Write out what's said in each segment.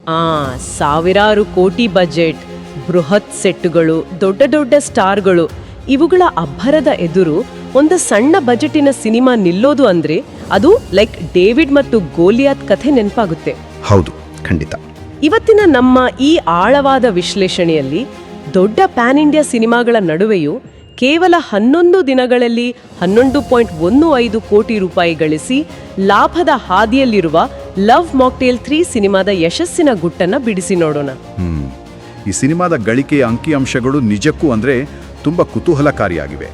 ಆ ಸಾವಿರಾರು ಕೋಟಿ ಬಜೆಟ್, ಬೃಹತ್ ಸೆಟ್ಟುಗಳು, ದೊಡ್ಡ ದೊಡ್ಡ ಸ್ಟಾರ್ಗಳು, ಇವುಗಳ ಅಬ್ಬರದ ಎದುರು ಒಂದು ಸಣ್ಣ ಬಜೆಟಿನ ಸಿನಿಮಾ ನಿಲ್ಲೋದು ಅಂದ್ರೆ ಅದು ಲೈಕ್ ಡೇವಿಡ್ ಮತ್ತು ಗೋಲಿಯಾತ್ ಕಥೆ ನೆನಪಾಗುತ್ತೆ. ಹೌದು, ಖಂಡಿತ. ಇವತ್ತಿನ ನಮ್ಮ ಈ ಆಳವಾದ ವಿಶ್ಲೇಷಣೆಯಲ್ಲಿ ದೊಡ್ಡ ಪ್ಯಾನ್ ಇಂಡಿಯಾ ಸಿನಿಮಾಗಳ ನಡುವೆಯೂ ಕೇವಲ 11 ದಿನಗಳಲ್ಲಿ 11.15 ಕೋಟಿ ರೂಪಾಯಿ ಗಳಿಸಿ ಲಾಭದ ಹಾದಿಯಲ್ಲಿರುವ ಲವ್ ಮಾಕ್ಟೇಲ್ 3 ಸಿನಿಮಾದ ಯಶಸ್ಸಿನ ಗುಟ್ಟನ್ನ ಬಿಡಿಸಿ ನೋಡೋಣ. ಈ ಸಿನಿಮಾದ ಗಳಿಕೆಯ ಅಂಕಿಅಂಶಗಳು ನಿಜಕ್ಕೂ ಅಂದ್ರೆ ತುಂಬಾ ಕುತೂಹಲಕಾರಿಯಾಗಿವೆ.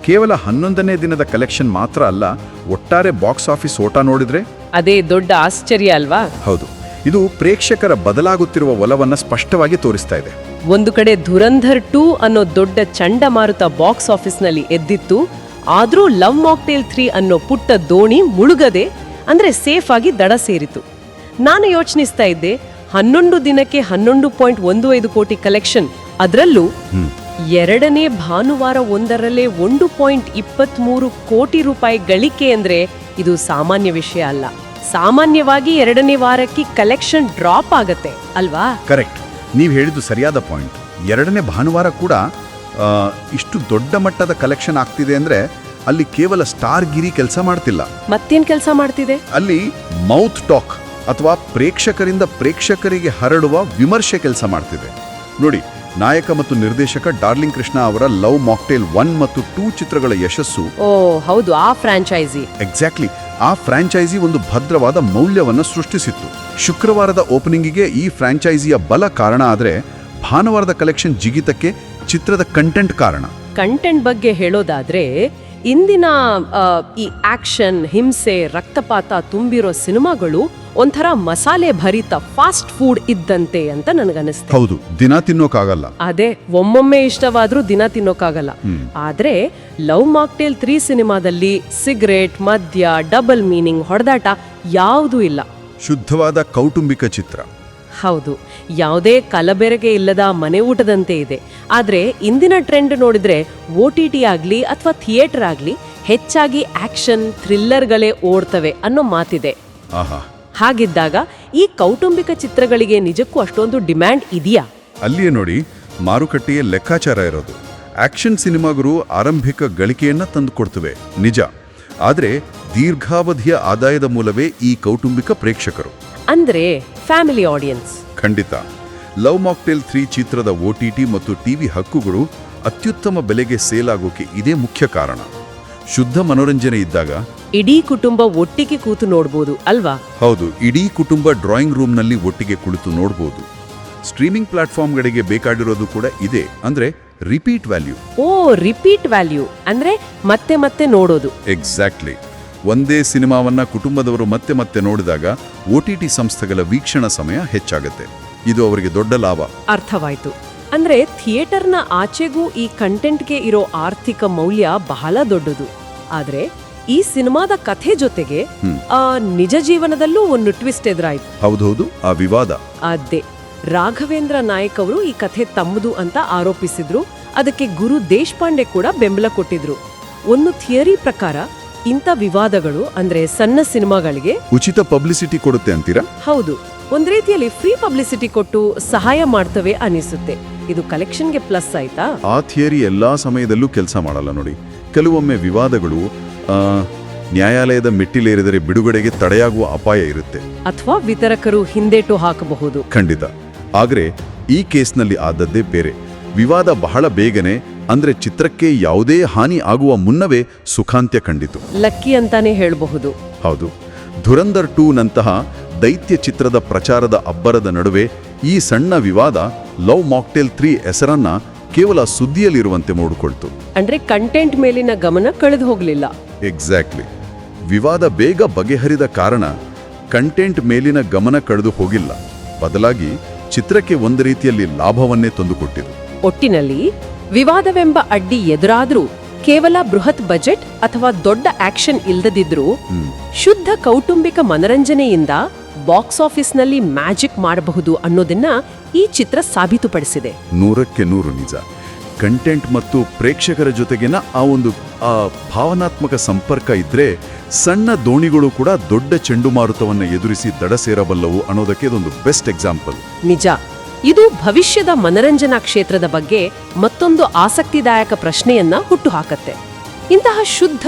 ಕೇವಲ 11ನೇ ದಿನದ ಕಲೆಕ್ಷನ್ ಮಾತ್ರ ಅಲ್ಲ, ಒಟ್ಟಾರೆ ಬಾಕ್ಸ್ ಆಫೀಸ್ ಓಟ ನೋಡಿದ್ರೆ ಅದೇ ದೊಡ್ಡ ಆಶ್ಚರ್ಯ ಅಲ್ವಾ? ಹೌದು, ಇದು ಪ್ರೇಕ್ಷಕರ ಬದಲಾಗುತ್ತಿರುವ ಒಲವನ್ನ ಸ್ಪಷ್ಟವಾಗಿ ತೋರಿಸ್ತಾ ಇದೆ. ಒಂದು ಕಡೆ ಧುರಂಧರ್ 2 ಅನ್ನೋ ದೊಡ್ಡ ಚಂಡಮಾರುತ ಬಾಕ್ಸ್ ಆಫೀಸ್ನಲ್ಲಿ ಎದ್ದಿತ್ತು, ಆದ್ರೂ ಲವ್ ಮಾಕ್ಟೇಲ್ 3 ಅನ್ನೋ ಪುಟ್ಟ ದೋಣಿ ಮುಳುಗದೆ ಅಂದ್ರೆ ಸೇಫ್ ಆಗಿ ದಡ ಸೇರಿತು. ನಾನು ಯೋಚನಿಸ್ತಾ ಇದ್ದೆ, 11 ದಿನಕ್ಕೆ 11.15 ಕೋಟಿ ಕಲೆಕ್ಷನ್, ಅದರಲ್ಲೂ ಎರಡನೇ ಭಾನುವಾರ ಒಂದರಲ್ಲೇ 1.23 ಕೋಟಿ ರೂಪಾಯಿ ಗಳಿಕೆ ಅಂದ್ರೆ ಇದು ಸಾಮಾನ್ಯ ವಿಷಯ ಅಲ್ಲ. ಸಾಮಾನ್ಯವಾಗಿ ಎರಡನೇ ವಾರಕ್ಕೆ ಕಲೆಕ್ಷನ್ ಡ್ರಾಪ್ ಆಗತ್ತೆ ಅಲ್ವಾ? ಕರೆಕ್ಟ್, ನೀವು ಹೇಳಿದ್ದು ಸರಿಯಾದ ಪಾಯಿಂಟ್. ಎರಡನೇ ಭಾನುವಾರ ಕೂಡ ಇಷ್ಟು ದೊಡ್ಡ ಮಟ್ಟದ ಕಲೆಕ್ಷನ್ ಆಗ್ತಿದೆ ಅಂದ್ರೆ ಅಲ್ಲಿ ಕೇವಲ ಸ್ಟಾರ್ ಗಿರಿ ಕೆಲಸ ಮಾಡ್ತಿಲ್ಲ. ಮತ್ತೇನ್ ಕೆಲಸ ಮಾಡ್ತಿದೆ? ಅಲ್ಲಿ ಮೌತ್ ಟಾಕ್ ಅಥವಾ ಪ್ರೇಕ್ಷಕರಿಂದ ಪ್ರೇಕ್ಷಕರಿಗೆ ಹರಡುವ ವಿಮರ್ಶೆ ಕೆಲಸ ಮಾಡ್ತಿದೆ. ನೋಡಿ, ನಾಯಕ ಮತ್ತು ನಿರ್ದೇಶಕ ಡಾರ್ಲಿಂಗ್ ಕೃಷ್ಣ ಅವರ ಲವ್ ಮಾಕ್ಟೇಲ್ 1 ಮತ್ತು 2 ಚಿತ್ರಗಳ ಯಶಸ್ಸು, ಹೌದು, ಆ ಫ್ರಾಂಚೈಸಿ ಎಕ್ಸಾಕ್ಟ್ಲಿ, ಆ ಫ್ರಾಂಚೈಸಿ ಒಂದು ಭದ್ರವಾದ ಮೌಲ್ಯವನ್ನು ಸೃಷ್ಟಿಸಿತ್ತು. ಶುಕ್ರವಾರದ ಓಪನಿಂಗಿಗೆ ಈ ಫ್ರಾಂಚೈಸಿಯ ಬಲ ಕಾರಣ ಆದ್ರೆ, ಭಾನುವಾರದ ಕಲೆಕ್ಷನ್ ಜಿಗಿತಕ್ಕೆ ಚಿತ್ರದ ಕಂಟೆಂಟ್ ಕಾರಣ. ಕಂಟೆಂಟ್ ಬಗ್ಗೆ ಹೇಳೋದಾದ್ರೆ, ಇಂದಿನ ಈ ಆಕ್ಷನ್, ಹಿಂಸೆ, ರಕ್ತಪಾತ ತುಂಬಿರೋ ಸಿನಿಮಾಗಳು ಒಂಥರ ಮಸಾಲೆ ಭರಿತ ಫಾಸ್ಟ್ ಫುಡ್ ಇದ್ದಂತೆ ಅಂತ ನನಗನ್ನಿಸ್ತು. ಹೌದು, ದಿನ ತಿನ್ನೋಕಾಗಲ್ಲ. ಅದೇ, ಒಮ್ಮೊಮ್ಮೆ ಇಷ್ಟವಾದ್ರೂ ದಿನ ತಿನ್ನೋಕಾಗಲ್ಲ. ಆದ್ರೆ ಲವ್ ಮಾಕ್ಟೇಲ್ 3 ಸಿನಿಮಾದಲ್ಲಿ ಸಿಗರೇಟ್, ಮದ್ಯ, ಡಬಲ್ ಮೀನಿಂಗ್, ಹೊಡೆದಾಟ ಯಾವುದೂ ಇಲ್ಲ. ಶುದ್ಧವಾದ ಕೌಟುಂಬಿಕ ಚಿತ್ರ. ಹೌದು, ಯಾವುದೇ ಕಲಬೆರಕೆ ಇಲ್ಲದ ಮನೆ ಊಟದಂತೆ ಇದೆ. ಆದ್ರೆ ಇಂದಿನ ಟ್ರೆಂಡ್ ನೋಡಿದ್ರೆ OTT ಆಗ್ಲಿ ಅಥವಾ ಥಿಯೇಟರ್ ಆಗ್ಲಿ ಹೆಚ್ಚಾಗಿ ಆಕ್ಷನ್, ಥ್ರಿಲ್ಲರ್ಗಳೇ ಓಡ್ತವೆ ಅನ್ನೋ ಮಾತಿದೆ. ಹಾಗಿದ್ದಾಗ ಈ ಕೌಟುಂಬಿಕ ಚಿತ್ರಗಳಿಗೆ ನಿಜಕ್ಕೂ ಅಷ್ಟೊಂದು ಡಿಮ್ಯಾಂಡ್ ಇದೆಯಾ? ಅಲ್ಲಿಯೇ ನೋಡಿ ಮಾರುಕಟ್ಟೆಯ ಲೆಕ್ಕಾಚಾರ ಇರೋದು. ಆಕ್ಷನ್ ಸಿನಿಮಾಗಳು ಆರಂಭಿಕ ಗಳಿಕೆಯನ್ನ ತಂದುಕೊಡ್ತವೆ ನಿಜ, ಆದ್ರೆ ದೀರ್ಘಾವಧಿಯ ಆದಾಯದ ಮೂಲವೇ ಈ ಕೌಟುಂಬಿಕ ಪ್ರೇಕ್ಷಕರು, ಅಂದ್ರೆ ಫ್ಯಾಮಿಲಿ ಆಡಿಯನ್ಸ್. ಖಂಡಿತ. ಲವ್ ಮಾಕ್ಟೇಲ್ 3 ಚಿತ್ರದ OTT ಮತ್ತು ಟಿವಿ ಹಕ್ಕುಗಳು ಅತ್ಯುತ್ತಮ ಬೆಲೆಗೆ ಸೇಲ್ ಆಗೋಕೆ ಇದೇ ಮುಖ್ಯ ಕಾರಣ. ಶುದ್ಧ ಮನೋರಂಜನೆ ಇದ್ದಾಗ ಇಡೀ ಕುಟುಂಬ ಒಟ್ಟಿಗೆ ಕೂತು ನೋಡ್ಬೋದು ಅಲ್ವಾ? ಹೌದು, ಇಡೀ ಕುಟುಂಬ ಡ್ರಾಯಿಂಗ್ ರೂಮ್ನಲ್ಲಿ ಒಟ್ಟಿಗೆ ಕುಳಿತು ನೋಡ್ಬೋದು. ಸ್ಟ್ರೀಮಿಂಗ್ ಪ್ಲಾಟ್ಫಾರ್ಮ್ಗಳಿಗೆ ಬೇಕಾಗಿರೋದು ಕೂಡ ಇದೆ, ಅಂದ್ರೆ ರಿಪೀಟ್ ವ್ಯಾಲ್ಯೂ. ರಿಪೀಟ್ ವ್ಯಾಲ್ಯೂ ಅಂದ್ರೆ ಮತ್ತೆ ಮತ್ತೆ ನೋಡೋದು. ಎಕ್ಸಾಕ್ಟ್ಲಿ. ಒಂದೇ ಸಿನಿಮಾವನ್ನ ಕುಟುಂಬದವರು ಮತ್ತೆ ಮತ್ತೆ ನೋಡಿದಾಗ OTT ಸಂಸ್ಥೆಗಳ ವೀಕ್ಷಣಾ ಸಮಯ ಹೆಚ್ಚಾಗುತ್ತೆ. ಇದು ಅವರಿಗೆ ದೊಡ್ಡ ಲಾಭ. ಅರ್ಥವಾಯ್ತು. ಅಂದ್ರೆ ಥಿಯೇಟರ್ನ ಆಚೆಗೂ ಈ ಕಂಟೆಂಟ್ಗೆ ಇರೋ ಆರ್ಥಿಕ ಮೌಲ್ಯ ಬಹಳ ದೊಡ್ಡದು. ಆದ್ರೆ ಈ ಸಿನಿಮಾದ ಕಥೆ ಜೊತೆಗೆ ನಿಜ ಜೀವನದಲ್ಲೂ ಒಂದು ಟ್ವಿಸ್ಟ್ ಎದುರಾಯ್ತು. ಹೌದೌದು, ಆ ವಿವಾದ. ಅದೇ, ರಾಘವೇಂದ್ರ ನಾಯಕ್ ಅವರು ಈ ಕಥೆ ತಮ್ಮದು ಅಂತ ಆರೋಪಿಸಿದ್ರು. ಅದಕ್ಕೆ ಗುರು ದೇಶಪಾಂಡೆ ಕೂಡ ಬೆಂಬಲ ಕೊಟ್ಟಿದ್ರು. ಒಂದು ಥಿಯರಿ ಪ್ರಕಾರ ಇಂಥ ವಿವಾದಗಳು ಅಂದ್ರೆ ಸಣ್ಣ ಸಿನಿಮಾಗಳಿಗೆ ಉಚಿತ ಪಬ್ಲಿಸಿಟಿ ಕೊಡುತ್ತೆ ಅಂತೀರಾ? ಹೌದು, ಒಂದ್ ರೀತಿಯಲ್ಲಿ ಫ್ರೀ ಪಬ್ಲಿಸಿಟಿ ಕೊಟ್ಟು ಸಹಾಯ ಮಾಡ್ತವೆ ಅನಿಸುತ್ತೆ. ಇದು ಕಲೆಕ್ಷನ್ಗೆ ಪ್ಲಸ್ ಆಯ್ತಾ? ಆ ಥಿಯರಿ ಎಲ್ಲಾ ಸಮಯದಲ್ಲೂ ಕೆಲಸ ಮಾಡಲ್ಲ ನೋಡಿ. ಕೆಲವೊಮ್ಮೆ ವಿವಾದಗಳು ನ್ಯಾಯಾಲಯದ ಮೆಟ್ಟಿಲೇರಿದರೆ ಬಿಡುಗಡೆಗೆ ತಡೆಯಾಗುವ ಅಪಾಯ ಇರುತ್ತೆ, ಅಥವಾ ವಿತರಕರು ಹಿಂದೇಟು ಹಾಕಬಹುದು. ಖಂಡಿತ. ಆದ್ರೆ ಈ ಕೇಸ್ನಲ್ಲಿ ಆದದ್ದೇ ಬೇರೆ. ವಿವಾದ ಬಹಳ ಬೇಗನೆ, ಅಂದ್ರೆ ಚಿತ್ರಕ್ಕೆ ಯಾವುದೇ ಹಾನಿ ಆಗುವ ಮುನ್ನವೇ ಸುಖಾಂತ್ಯ ಕಂಡಿತು. ಲಕ್ಕಿ ಅಂತಾನೆ ಹೇಳಬಹುದು. ಹೌದು, ಧುರಂಧರ್ 2 ನಂತಹ ದೈತ್ಯ ಚಿತ್ರದ ಪ್ರಚಾರದ ಅಬ್ಬರದ ನಡುವೆ ಈ ಸಣ್ಣ ವಿವಾದ ಲವ್ ಮಾಕ್ಟೇಲ್ 3 ಹೆಸರನ್ನ ಕೇವಲ ಸುದ್ದಿಯಲ್ಲಿರುವಂತೆ ನೋಡಿಕೊಳ್ತು. ಅಂದ್ರೆ ಕಂಟೆಂಟ್ ಮೇಲಿನ ಗಮನ ಕಳೆದು ಹೋಗಲಿಲ್ಲ. ಎಕ್ಸಾಕ್ಟ್ಲಿ. ವಿವಾದ ಬೇಗ ಬಗೆಹರಿದ ಕಾರಣ ಕಂಟೆಂಟ್ ಮೇಲಿನ ಗಮನ ಕಳೆದು ಹೋಗಿಲ್ಲ, ಬದಲಾಗಿ ಚಿತ್ರಕ್ಕೆ ಒಂದು ರೀತಿಯಲ್ಲಿ ಲಾಭವನ್ನೇ ತಂದುಕೊಟ್ಟಿತು. ಒಟ್ಟಿನಲ್ಲಿ ವಿವಾದವೆಂಬ ಅಡ್ಡಿ ಎದುರಾದ್ರೂ ಕೇವಲ ಬೃಹತ್ ಬಜೆಟ್ ಅಥವಾ ದೊಡ್ಡ ಆಕ್ಷನ್ ಇಲ್ಲದಿದ್ರೂ ಶುದ್ಧ ಕೌಟುಂಬಿಕ ಮನರಂಜನೆಯಿಂದ ಬಾಕ್ಸ್ ಆಫೀಸ್ನಲ್ಲಿ ಮ್ಯಾಜಿಕ್ ಮಾಡಬಹುದು ಅನ್ನೋದನ್ನ ಈ ಚಿತ್ರ ಸಾಬೀತುಪಡಿಸಿದೆ. 100ಕ್ಕೆ 100 ನಿಜ. ಕಂಟೆಂಟ್ ಮತ್ತು ಪ್ರೇಕ್ಷಕರ ಜೊತೆಗಿನ ಆ ಭಾವನಾತ್ಮಕ ಸಂಪರ್ಕ ಇದ್ರೆ ಸಣ್ಣ ದೋಣಿಗಳು ಕೂಡ ದೊಡ್ಡ ಚಂಡುಮಾರುತವನ್ನು ಎದುರಿಸಿ ದಡ ಸೇರಬಲ್ಲವು ಅನ್ನೋದಕ್ಕೆ ಇದೊಂದು ಬೆಸ್ಟ್ ಎಕ್ಸಾಂಪಲ್. ನಿಜ. ಇದು ಭವಿಷ್ಯದ ಮನರಂಜನಾ ಕ್ಷೇತ್ರದ ಬಗ್ಗೆ ಮತ್ತೊಂದು ಆಸಕ್ತಿದಾಯಕ ಪ್ರಶ್ನೆಯನ್ನ ಹುಟ್ಟುಹಾಕತ್ತೆ. ಇಂತಹ ಶುದ್ಧ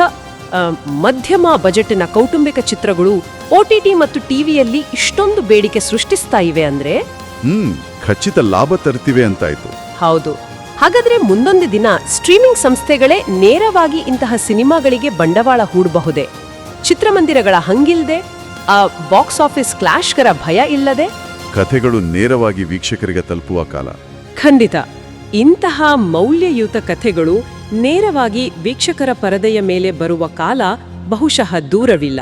ಮಧ್ಯಮ ಬಜೆಟ್ನ ಕೌಟುಂಬಿಕ ಚಿತ್ರಗಳು OTT ಮತ್ತು ಟಿವಿಯಲ್ಲಿ ಇಷ್ಟೊಂದು ಬೇಡಿಕೆ ಸೃಷ್ಟಿಸ್ತಾ ಇವೆ ಅಂದ್ರೆ ಖಚಿತ ಲಾಭ ತರ್ತಿವೆ ಅಂತಾಯ್ತು. ಹೌದು. ಹಾಗಾದ್ರೆ ಮುಂದೊಂದು ದಿನ ಸ್ಟ್ರೀಮಿಂಗ್ ಸಂಸ್ಥೆಗಳೇ ನೇರವಾಗಿ ಇಂತಹ ಸಿನಿಮಾಗಳಿಗೆ ಬಂಡವಾಳ ಹೂಡಬಹುದೇ? ಚಿತ್ರಮಂದಿರಗಳ ಹಂಗಿಲ್ದೆ, ಆ ಬಾಕ್ಸ್ ಆಫೀಸ್ ಕ್ಲಾಶ್ಗರ ಭಯ ಇಲ್ಲದೆ ಕಥೆಗಳು ನೇರವಾಗಿ ವೀಕ್ಷಕರಿಗೆ ತಲುಪುವ ಕಾಲ. ಖಂಡಿತ. ಇಂತಹ ಮೌಲ್ಯಯುತ ಕಥೆಗಳು ನೇರವಾಗಿ ವೀಕ್ಷಕರ ಪರದೆಯ ಮೇಲೆ ಬರುವ ಕಾಲ ಬಹುಶಃ ದೂರವಿಲ್ಲ.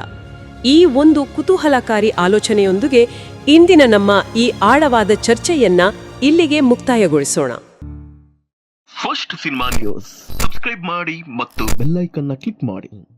ಈ ಒಂದು ಕುತೂಹಲಕಾರಿ ಆಲೋಚನೆಯೊಂದಿಗೆ ಇಂದಿನ ನಮ್ಮ ಈ ಆಳವಾದ ಚರ್ಚೆಯನ್ನ ಇಲ್ಲಿಗೆ ಮುಕ್ತಾಯಗೊಳಿಸೋಣ. ಫಸ್ಟ್ ಸಿನಿಮಾ ನ್ಯೂಸ್ ಸಬ್ಸ್ಕ್ರೈಬ್ ಮಾಡಿ ಮತ್ತು ಬೆಲ್ ಐಕಾನ್ ಕ್ಲಿಕ್ ಮಾಡಿ.